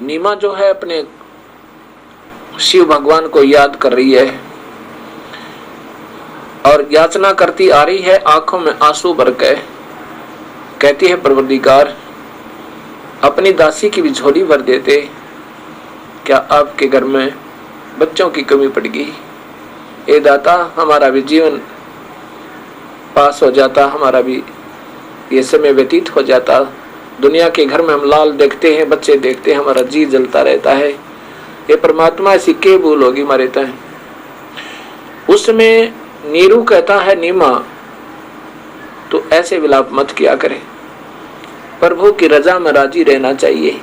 नीमा जो है अपने शिव भगवान को याद कर रही है और याचना करती आ रही है, आंखों में आंसू भर के कहती है, परवरदिगार अपनी दासी की भी झोली भर देते, क्या आपके घर में बच्चों की कमी पड़ गई? ए दाता, हमारा भी जीवन पास हो जाता, हमारा भी ये समय व्यतीत हो जाता। दुनिया के घर में हम लाल देखते हैं, बच्चे देखते हैं, हमारा जी जलता रहता है। ये परमात्मा ऐसी के भूल होगी हमारे तय। उसमें नीरू कहता है, नीमा तो ऐसे विलाप मत किया करे, प्रभु की रजा में राजी रहना चाहिए।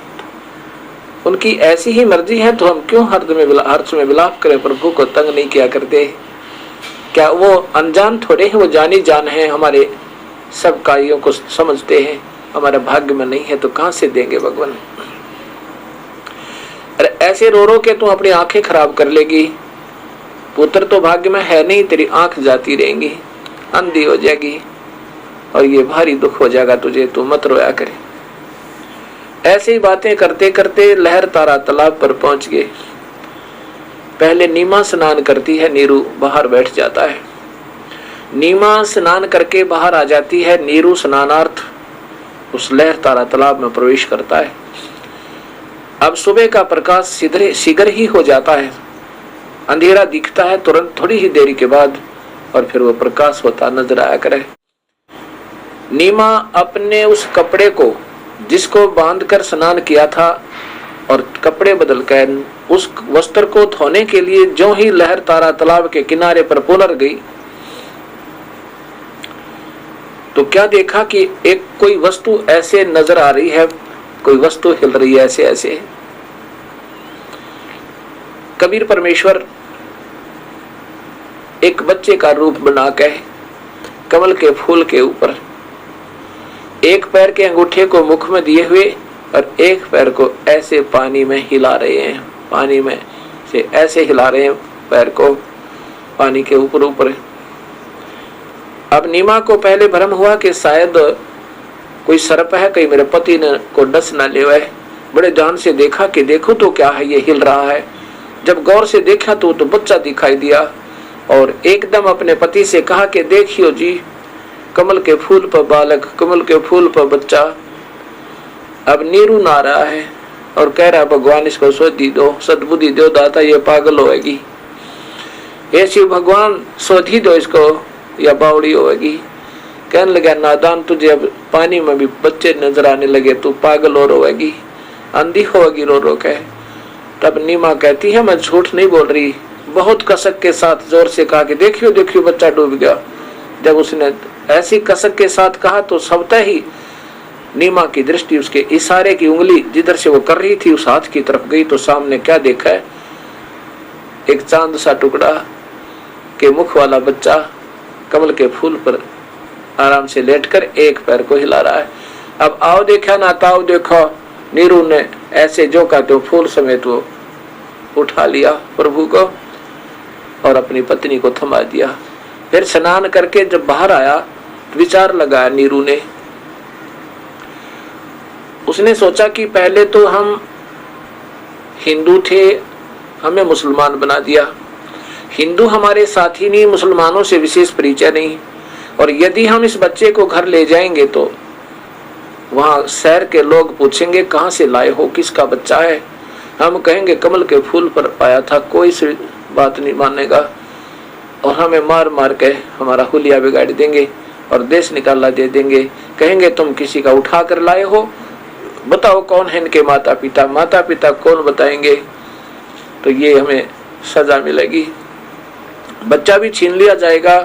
उनकी ऐसी ही मर्जी है तो हम क्यों हर्ष में विलाप करें, प्रभु को तंग नहीं किया करते। क्या वो अनजान थोड़े हैं, वो जानी जान है, हमारे सब कार्यों को समझते हैं। हमारे भाग्य में नहीं है तो कहां से देंगे भगवान। अरे ऐसे रो रो के तू अपनी आंखें खराब कर लेगी। पुत्र तो भाग्य में है नहीं, तेरी आंख जाती रहेंगी, अंधी हो जाएगी और ये भारी दुख हो जाएगा तुझे, तू मत रोया करे। ऐसी बातें करते करते लहर तारा तालाब पर पहुंच गए। पहले नीमा स्नान करती है, नीरू बाहर बैठ जाता है। नीमा स्नान करके बाहर आ जाती है, नीरू स्नानार्थ उस लहर तारा तालाब में प्रवेश करता है। अब सुबह का प्रकाश शीघ्र ही हो जाता है, अंधेरा दिखता है तुरंत थोड़ी ही देरी के बाद, और फिर वो प्रकाश होता नजर आया करे। नीमा अपने उस कपड़े को जिसको बांधकर स्नान किया था और कपड़े बदल कर उस वस्त्र को धोने के लिए जो ही लहर तारा तालाब के किनारे पर पुलर गई तो क्या देखा कि एक कोई वस्तु ऐसे नजर आ रही है, कोई वस्तु हिल रही है ऐसे ऐसे। कबीर परमेश्वर एक बच्चे का रूप बना के कमल के फूल के ऊपर एक पैर के अंगूठे को मुख में दिए हुए और एक पैर को ऐसे पानी में हिला रहे हैं, पानी में से ऐसे हिला रहे हैं पैर को पानी के ऊपर ऊपर। अब नीमा को पहले भ्रम हुआ कि शायद कोई सर्प है, कहीं मेरे पति ने को डस ना ले। बड़े ध्यान से देखा कि देखो तो क्या है, ये हिल रहा है। जब गौर से देखा तो बच्चा दिखाई दिया और एकदम अपने पति से कहा कि देखियो जी, कमल के फूल पर बालक, कमल के फूल पर बच्चा। अब नीरू ना रहा है और कह रहा भगवान इसको सोधी दो, सद्बुद्धि दो दाता, ये पागल होएगी। ये शिव भगवान सोधी दो इसको या बावड़ी होएगी। कहने लगा नादान, तुझे अब पानी में भी बच्चे नजर आने लगे, तू पागल और रोएगी, अंधी होएगी रो रो के। तब नीमा कहती है मैं झूठ नहीं बोल रही, बहुत कसक के साथ जोर से कहा कि देखियो देखियो बच्चा डूब गया। जब उसने ऐसी कसक के साथ कहा तो स्वतः ही नीमा की दृष्टि उसके इशारे की उंगली जिधर से वो कर रही थी उस हाथ की तरफ गई तो सामने क्या देखा है, एक चांद सा टुकड़ा के मुख वाला बच्चा कमल के फूल पर आराम से लेटकर एक पैर को हिला रहा है। अब आओ देखा ना ताओ देखो, नीरू ने ऐसे जो का तो फूल समेत वो उठा लिया प्रभु को और अपनी पत्नी को थमा दिया। फिर स्नान करके जब बाहर आया विचार लगाया नीरू ने। उसने सोचा कि पहले तो हम हिंदू थे, हमें मुसलमान बना दिया। हिंदू हमारे साथी नहीं, मुसलमानों से विशेष परिचय नहीं। और यदि हम इस बच्चे को घर ले जाएंगे तो वहां शहर के लोग पूछेंगे कहां से लाए हो, किसका बच्चा है। हम कहेंगे कमल के फूल पर पाया था, कोई सी बात नहीं मानेगा और हमें मार मार के हमारा हुलिया बिगाड़ देंगे और देश निकाला दे देंगे। कहेंगे तुम किसी का उठा कर लाए हो, बताओ कौन है इनके माता पिता, माता पिता कौन बताएंगे, तो ये हमें सजा मिलेगी। बच्चा भी छीन लिया जाएगा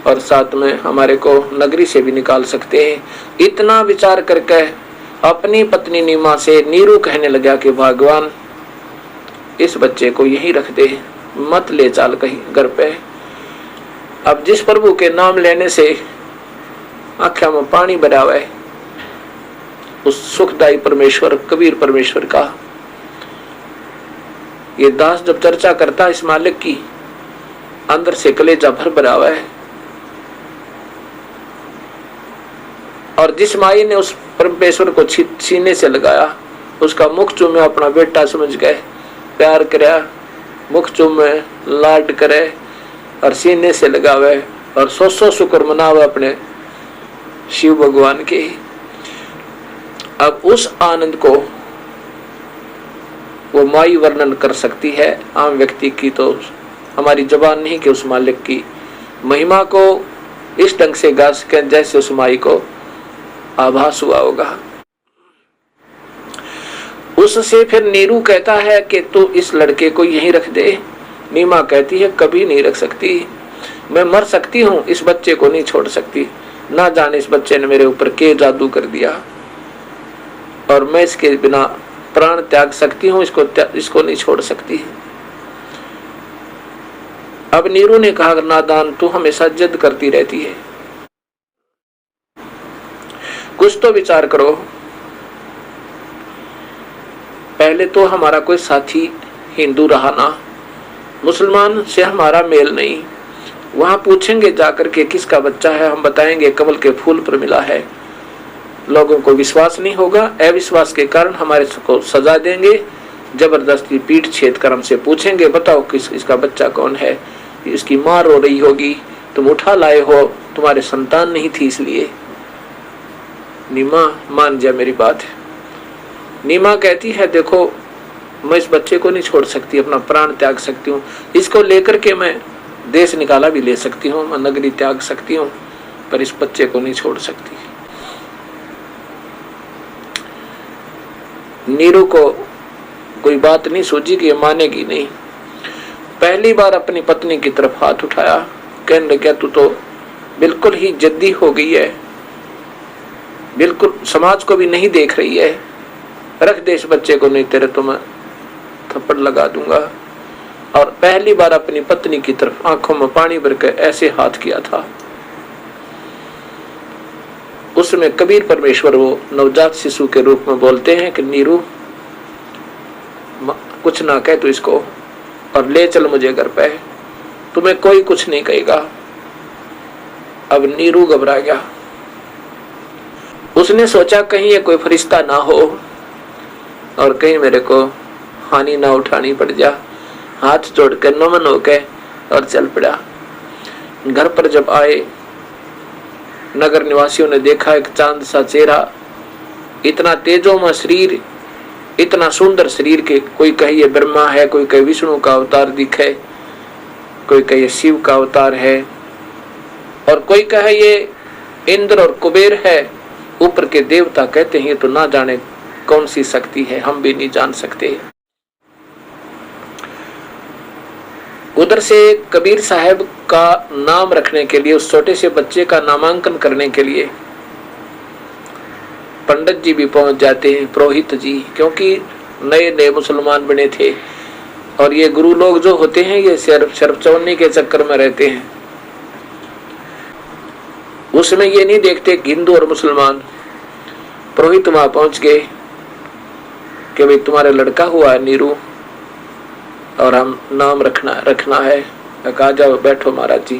और साथ में हमारे को नगरी से भी निकाल सकते हैं। इतना विचार करके अपनी पत्नी नीमा से नीरू कहने लगा कि भगवान इस बच्चे को यहीं रख दे, मत ले चाल कहीं घर पे। अब जिस प्रभु के नाम लेने से आँखों में पानी भरा हुआ है, उस सुखदायी परमेश्वर कबीर परमेश्वर का ये दास जब चर्चा करता इस मालिक की, अंदर से कलेजा भर भरा हुआ है। और जिस माई ने उस परमेश्वर को सीने से लगाया उसका मुख चूमे, अपना बेटा समझ गए, प्यार करे, मुख चूमे, लाड करे और सीने से लगावे और सौ शुक्र मनावे अपने शिव भगवान के। अब उस आनंद को वो माई वर्णन कर सकती है, आम व्यक्ति की तो हमारी जुबान नहीं कि उस मालिक की महिमा को इस ढंग से गा सके जैसे उस माई को आभास हुआ होगा। उससे फिर नीरू कहता है कि तू इस लड़के को यहीं रख दे। नीमा कहती है कभी नहीं रख सकती, मैं मर सकती हूँ, इस बच्चे को नहीं छोड़ सकती। ना जाने इस बच्चे ने मेरे ऊपर के जादू कर दिया और मैं इसके बिना प्राण त्याग सकती हूँ, इसको नहीं छोड़ सकती। अब नीरू ने कहा, नादान तू हमेशा जिद करती रहती है, कुछ तो विचार करो। पहले तो हमारा कोई साथी हिंदू रहा ना, मुसलमान से हमारा मेल नहीं, वहां पूछेंगे जाकर के किसका बच्चा है, हम बताएंगे कमल के फूल पर मिला है, लोगों को विश्वास नहीं होगा, अविश्वास के कारण हमारे को सजा देंगे, जबरदस्ती पीठ छेद कर हमसे पूछेंगे बताओ किस इसका बच्चा कौन है, इसकी मां रो रही होगी, तुम उठा लाए हो, तुम्हारे संतान नहीं थी इसलिए। नीमा मान जा मेरी बात है। नीमा कहती है देखो मैं इस बच्चे को नहीं छोड़ सकती, अपना प्राण त्याग सकती हूँ, इसको लेकर के मैं देश निकाला भी ले सकती हूँ, मैं नगरी त्याग सकती हूँ, पर इस बच्चे को नहीं छोड़ सकती। नीरू को कोई बात नहीं सूझी कि ये मानेगी नहीं। पहली बार अपनी पत्नी की तरफ हाथ उठाया, कहने लगा तू तो बिल्कुल ही जिद्दी हो गई है, बिल्कुल समाज को भी नहीं देख रही है, रख दे इस बच्चे को, नहीं तेरे तो मैं थप्पड़ लगा दूंगा। और पहली बार अपनी पत्नी की तरफ आंखों में पानी भरकर ऐसे हाथ किया था। उसमें कबीर परमेश्वर वो नवजात शिशु के रूप में बोलते हैं कि नीरू कुछ ना कह तू इसको और ले चल मुझे घर पे, तुम्हें कोई कुछ नहीं कहेगा। अब नीरू घबरा गया, उसने सोचा कहीं ये कोई फरिश्ता ना हो और कहीं मेरे को हानि ना उठानी पड़ जा। हाथ जोड़कर नमन होके और चल पड़ा। घर पर जब आए नगर निवासियों ने देखा एक चांद सा चेहरा, इतना तेजोमय शरीर, इतना सुंदर शरीर के कोई कहे ये ब्रह्मा है, कोई कहे विष्णु का अवतार दिखे, कोई कहे शिव का अवतार है और कोई कहे ये इंद्र और कुबेर है, ऊपर के देवता कहते हैं, तो ना जाने कौन सी शक्ति है, हम भी नहीं जान सकते। उधर से कबीर साहब का नाम रखने के लिए, उस छोटे से बच्चे का नामांकन करने के लिए पंडित जी भी पहुंच जाते हैं, पुरोहित जी, क्योंकि नए नए मुसलमान बने थे और ये गुरु लोग जो होते हैं ये शर्फ चौनी के चक्कर में रहते हैं, उसमें ये नहीं देखते हिंदू और मुसलमान। पुरोहित वहां पहुंच गए कि भाई तुम्हारा लड़का हुआ है नीरू और हम नाम रखना है। कहा जाओ बैठो महाराज जी।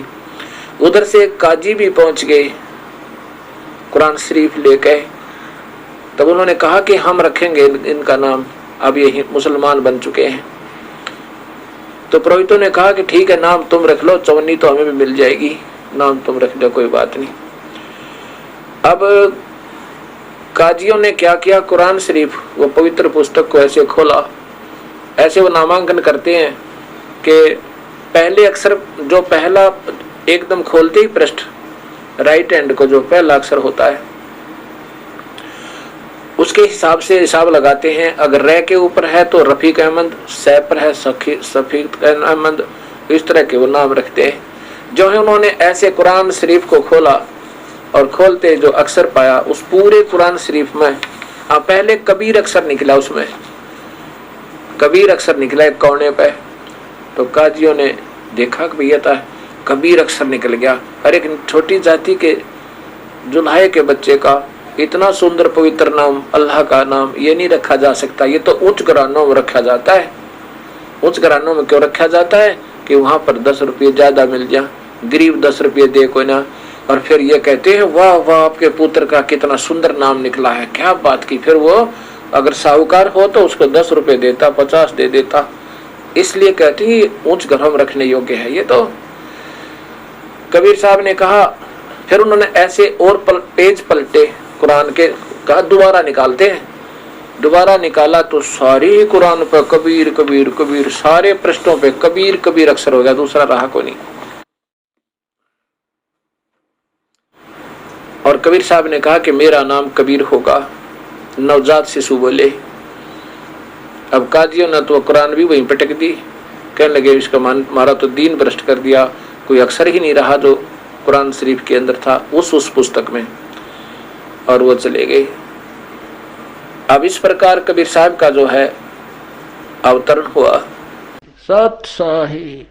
उधर से काजी भी पहुंच गए कुरान शरीफ लेके, तब उन्होंने कहा कि हम रखेंगे इनका नाम, अब ये मुसलमान बन चुके हैं। तो पुरोहितों ने कहा कि ठीक है नाम तुम रख लो, चवन्नी तो हमें भी मिल जाएगी, नाम तुम रख लो, कोई बात नहीं। अब काजियों ने क्या किया, कुरान शरीफ वो पवित्र पुस्तक को ऐसे खोला, ऐसे वो नामांकन करते हैं कि पहले अक्षर जो पहला एकदम खोलते ही पृष्ठ राइट हैंड को जो पहला अक्षर होता है उसके हिसाब से हिसाब लगाते हैं। अगर रे के ऊपर है तो रफीक अहमद, सै पर है सफीक अहमद, इस तरह के वो नाम रखते हैं। जो है उन्होंने ऐसे कुरान शरीफ को खोला और खोलते जो अक्षर पाया उस पूरे कुरान शरीफ में पहले कबीर अक्षर निकला, उसमें कबीर अक्षर निकला एक कोने पे। तो काजियों ने देखा कि भैया था कबीर अक्षर निकल गया। हर एक छोटी जाति के जुल्हाए के बच्चे का इतना सुंदर पवित्र नाम, अल्लाह का नाम, ये नहीं रखा जा सकता। ये तो उच्च घरानों में रखा जाता है। उच्च घरानों में क्यों रखा जाता है कि वहां पर 10 रुपये ज्यादा मिल जा, गरीब 10 रुपये दे कोई ना, और फिर ये कहते हैं वाह वाह आपके पुत्र का कितना सुंदर नाम निकला है, क्या बात की। फिर वो अगर साहूकार हो तो उसको 10 रुपए देता, 50 दे देता। इसलिए कहते हैं ऊंच घरों में रखने योग्य है। ये तो कबीर साहब ने कहा। फिर उन्होंने ऐसे और पेज पलटे कुरान के, कहा दोबारा निकालते हैं। दोबारा निकाला तो सारी कुरान पर कबीर कबीर कबीर, सारे पृष्ठों पे कबीर कबीर अक्षर हो गया, दूसरा रहा को नहीं। और कबीर साहब ने कहा कि मेरा नाम कबीर होगा। नवजात शिशु बोले। अब कादियों ने तो कुरान भी वहीं पटक दी, कहने लगे इसका मारा तो दीन भ्रष्ट कर दिया, कोई अक्षर ही नहीं रहा जो कुरान शरीफ के अंदर था उस पुस्तक में, और वो चले गए। अब इस प्रकार कबीर साहब का जो है अवतरण हुआ। सत साहिब।